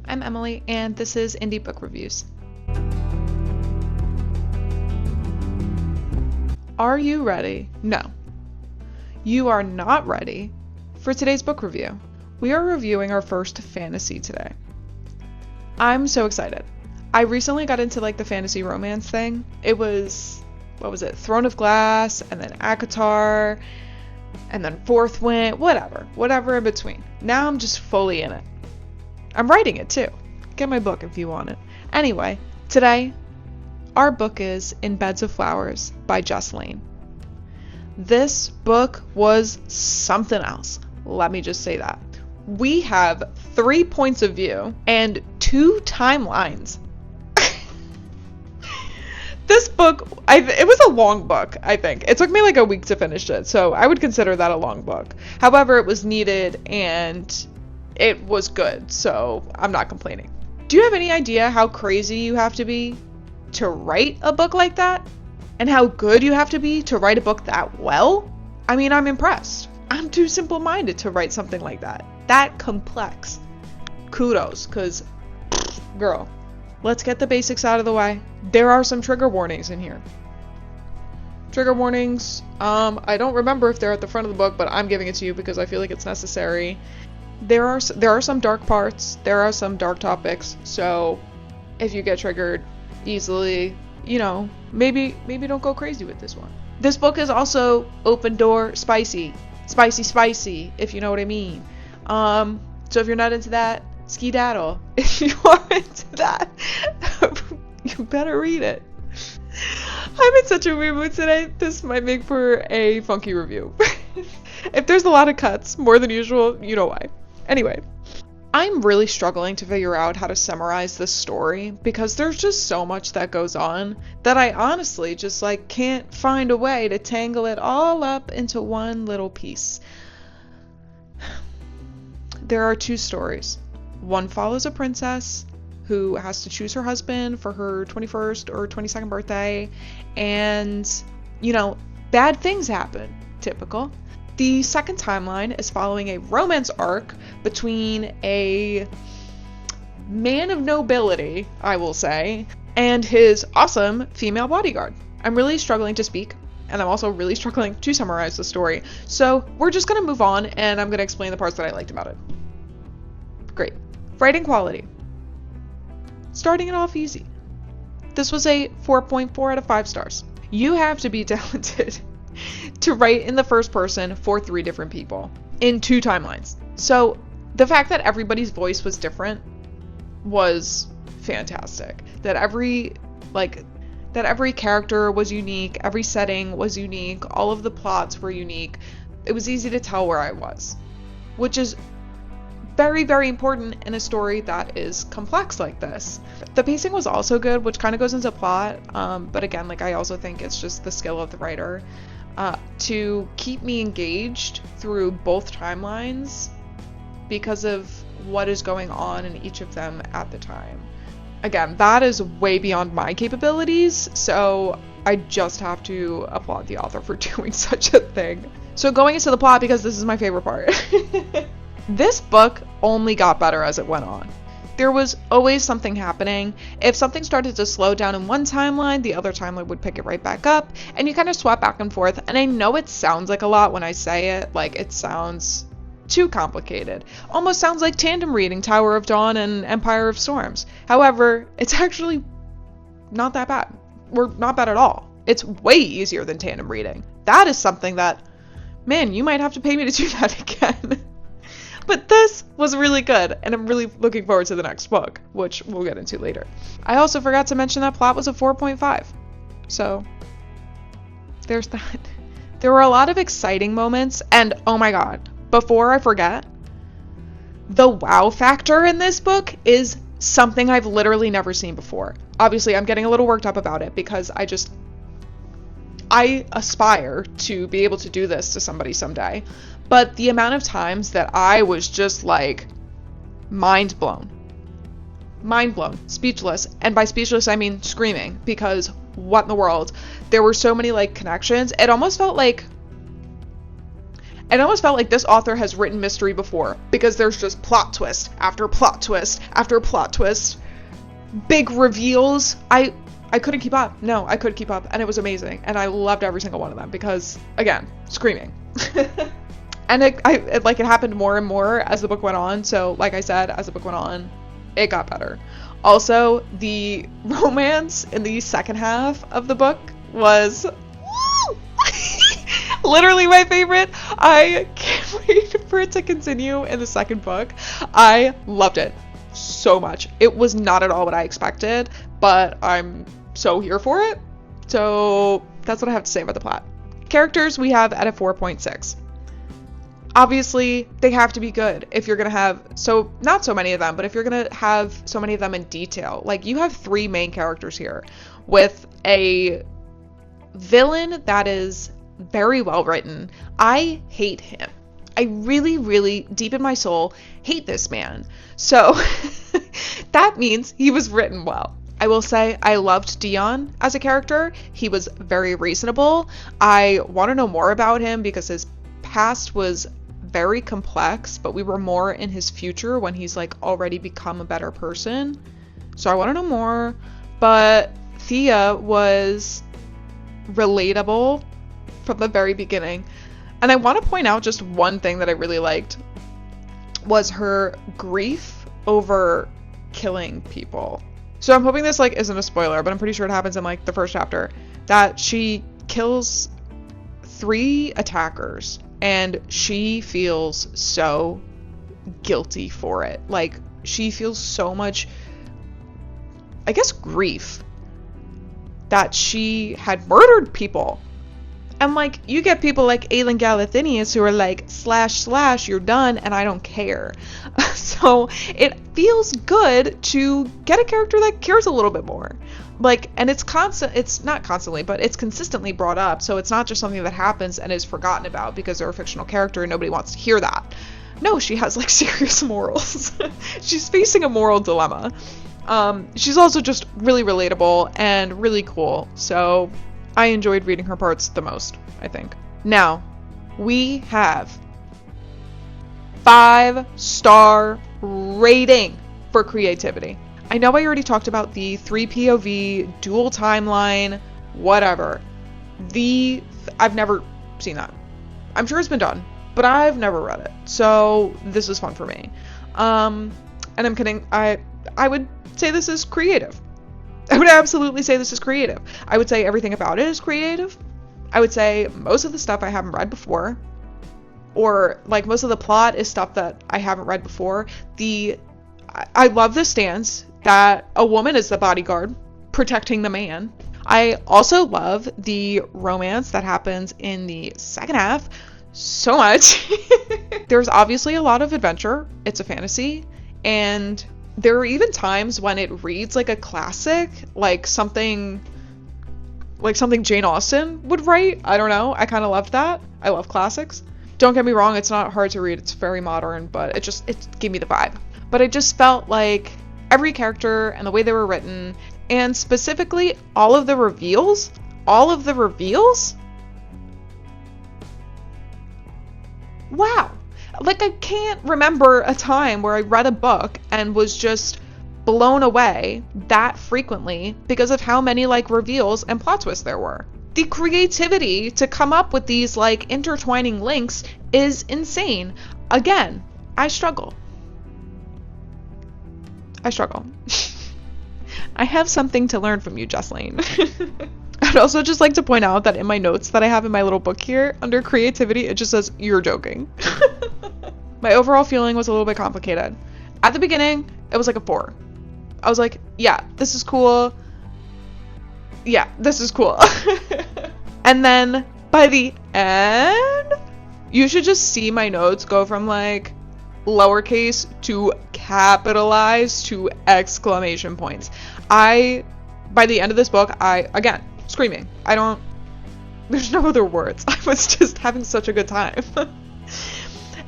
I'm Emily, and this is Indie Book Reviews. Are you ready? No. You are not ready for today's book review. We are reviewing our first fantasy today. I'm so excited. I recently got into the fantasy romance thing. It was, Throne of Glass, and then ACOTAR, and then Fourth Wind, whatever in between. Now I'm just fully in it. I'm writing it too. Get my book if you want it. Anyway, today, our book is In Beds of Flowers by Jess Layne. This book was something else. Let me just say that. We have 3 points of view and 2 timelines. This book, it was a long book, I think. It took me a week to finish it, so I would consider that a long book. However, it was needed and it was good, so I'm not complaining. Do you have any idea how crazy you have to be to write a book like that? And how good you have to be to write a book that well? I mean, I'm impressed. I'm too simple-minded to write something like that. That complex. Kudos, because, girl, let's get the basics out of the way. There are some trigger warnings in here. Trigger warnings, I don't remember if they're at the front of the book, but I'm giving it to you because I feel like it's necessary. There are some dark parts, there are some dark topics, so if you get triggered easily, maybe don't go crazy with this one. This book is also open door spicy, if you know what I mean. So if you're not into that, skedaddle. If you are into that, you better read it. I'm in such a weird mood today. This might make for a funky review. If there's a lot of cuts, more than usual, you know why. Anyway, I'm really struggling to figure out how to summarize this story because there's just so much that goes on that I honestly just can't find a way to tangle it all up into one little piece. There are 2 stories. One follows a princess who has to choose her husband for her 21st or 22nd birthday, and, bad things happen. Typical. The second timeline is following a romance arc between a man of nobility, I will say, and his awesome female bodyguard. I'm really struggling to speak, and I'm also really struggling to summarize the story. So we're just going to move on, and I'm going to explain the parts that I liked about it. Great. Writing quality. Starting it off easy. This was a 4.4 out of 5 stars. You have to be talented to write in the first person for 3 different people in 2 timelines. So the fact that everybody's voice was different was fantastic. That every character was unique, every setting was unique, all of the plots were unique. It was easy to tell where I was, which is very, very important in a story that is complex like this. The pacing was also good, which kind of goes into plot, but again, I also think it's just the skill of the writer to keep me engaged through both timelines because of what is going on in each of them at the time. Again, that is way beyond my capabilities, so I just have to applaud the author for doing such a thing. So going into the plot, because this is my favorite part. This book only got better as it went on. There was always something happening. If something started to slow down in one timeline, the other timeline would pick it right back up, and you kind of swap back and forth. And I know it sounds like a lot when I say it, it sounds too complicated. Almost sounds like tandem reading Tower of Dawn and Empire of Storms. However, it's actually not that bad. Or not bad at all. It's way easier than tandem reading. That is something that, man, you might have to pay me to do that again. But this was really good, and I'm really looking forward to the next book, which we'll get into later. I also forgot to mention that plot was a 4.5. So, there's that. There were a lot of exciting moments, and oh my god, before I forget, the wow factor in this book is something I've literally never seen before. Obviously, I'm getting a little worked up about it because I aspire to be able to do this to somebody someday. But the amount of times that I was just mind blown, speechless. And by speechless, I mean screaming, because what in the world? There were so many connections. It almost felt like It almost felt like this author has written mystery before, because there's just plot twist after plot twist after plot twist. Big reveals. I couldn't keep up. No, I couldn't keep up. And it was amazing. And I loved every single one of them because, again, screaming. And it happened more and more as the book went on. So, like I said, as the book went on, it got better. Also, the romance in the second half of the book was literally my favorite. I can't wait for it to continue in the second book. I loved it so much. It was not at all what I expected, but I'm so here for it. So that's what I have to say about the plot. Characters we have at a 4.6. Obviously, they have to be good if you're going to have, not so many of them, but if you're going to have so many of them in detail. Like, you have 3 main characters here with a villain that is very well written. I hate him. I really, really, deep in my soul, hate this man. So, that means he was written well. I will say I loved Dion as a character. He was very reasonable. I want to know more about him because his past was very complex, but we were more in his future when he's like already become a better person. So I want to know more. But Thea was relatable from the very beginning. And I want to point out just one thing that I really liked was her grief over killing people. So I'm hoping this like isn't a spoiler, but I'm pretty sure it happens in like the first chapter, that she kills 3 attackers and she feels so guilty for it. Like, she feels so much, I guess, grief that she had murdered people. And like, you get people like Aelin Galathynius who are like, // you're done and I don't care. So it feels good to get a character that cares a little bit more. Like, and it's not constantly, but it's consistently brought up. So it's not just something that happens and is forgotten about because they're a fictional character and nobody wants to hear that. No, she has like serious morals. She's facing a moral dilemma. She's also just really relatable and really cool. So I enjoyed reading her parts the most, I think. Now, we have 5-star rating for creativity. I know I already talked about the 3 POV, dual timeline, whatever. I've never seen that. I'm sure it's been done, but I've never read it. So this is fun for me. And I'm kidding. I would say this is creative. I would absolutely say this is creative. I would say everything about it is creative. I would say most of the stuff I haven't read before, or like most of the plot is stuff that I haven't read before. I love the stance that a woman is the bodyguard protecting the man. I also love the romance that happens in the second half so much. There's obviously a lot of adventure. It's a fantasy, and there are even times when it reads like a classic, like something Jane Austen would write. I don't know. I kind of loved that. I love classics. Don't get me wrong, it's not hard to read. It's very modern, but it gave me the vibe. But it just felt like every character and the way they were written, and specifically all of the reveals. Wow. Like, I can't remember a time where I read a book and was just blown away that frequently because of how many like reveals and plot twists there were. The creativity to come up with these like intertwining links is insane. Again, I struggle. I have something to learn from you, Jess Layne. I'd also just like to point out that in my notes that I have in my little book here, under creativity, it just says, "You're joking." My overall feeling was a little bit complicated. At the beginning, it was like a 4. I was like, yeah, this is cool. Yeah, this is cool. And then by the end, you should just see my notes go from like lowercase to capitalized to exclamation points. By the end of this book, again, screaming. There's no other words. I was just having such a good time.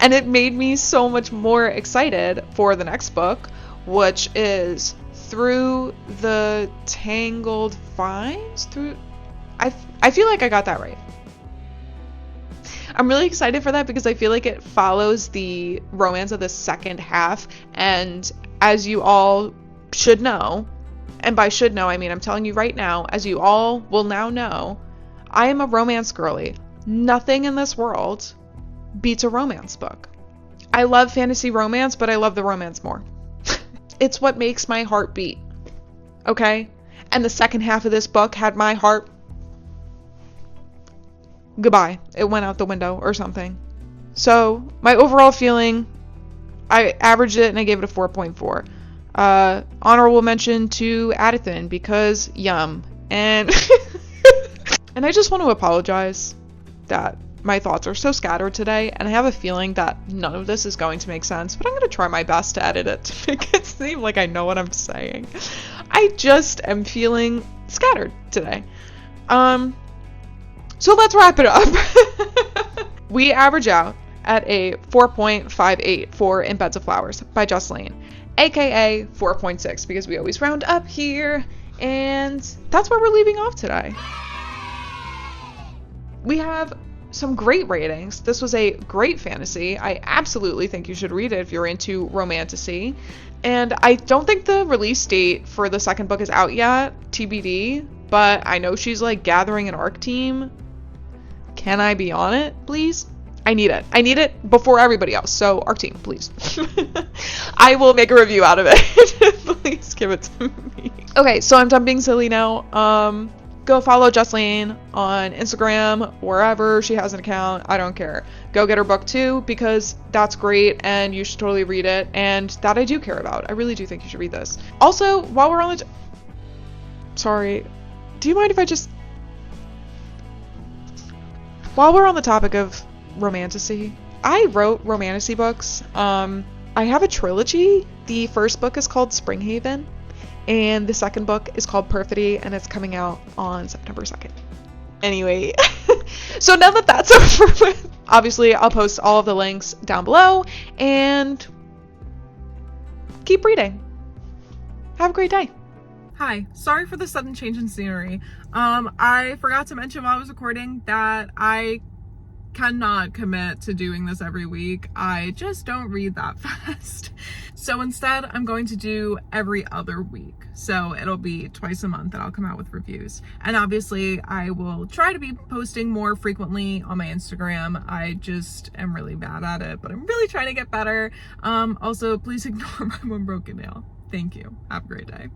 And it made me so much more excited for the next book, which is Through the Tangled Vines? I feel like I got that right. I'm really excited for that because I feel like it follows the romance of the second half. And as you all should know, and by should know, I mean I'm telling you right now, as you all will now know, I am a romance girly. Nothing in this world beats a romance book. I love fantasy romance, but I love the romance more. It's what makes my heart beat. Okay? And the second half of this book had my heart. Goodbye. It went out the window or something. So, my overall feeling, I averaged it and I gave it a 4.4. Honorable mention to Addison because yum. And and I just want to apologize that my thoughts are so scattered today, and I have a feeling that none of this is going to make sense, but I'm going to try my best to edit it to make it seem like I know what I'm saying. I just am feeling scattered today. So let's wrap it up. We average out at a 4.58 for In Beds of Flowers by Jess Layne, aka 4.6 because we always round up here, and that's where we're leaving off today. We have some great ratings. This was a great fantasy. I absolutely think you should read it if you're into romantasy. And I don't think the release date for the second book is out yet, TBD, but I know she's like gathering an ARC team. Can I be on it, please? I need it. I need it before everybody else. So ARC team, please. I will make a review out of it. Please give it to me. Okay, so I'm done being silly now. Go follow Jess Layne on Instagram, wherever she has an account. I don't care. Go get her book too, because that's great and you should totally read it. And that I do care about. I really do think you should read this. Also, while we're on the... Sorry. Do you mind if I just... While we're on the topic of romantasy, I wrote romantasy books. I have a trilogy. The first book is called Springhaven. And the second book is called Perfidy, and it's coming out on September 2nd. Anyway, so now that that's over with, obviously I'll post all of the links down below, and keep reading. Have a great day. Hi, sorry for the sudden change in scenery. I forgot to mention while I was recording that I cannot commit to doing this every week. I just don't read that fast. So instead, I'm going to do every other week. So it'll be twice a month that I'll come out with reviews. And obviously, I will try to be posting more frequently on my Instagram. I just am really bad at it, but I'm really trying to get better. Also, please ignore my one broken nail. Thank you. Have a great day.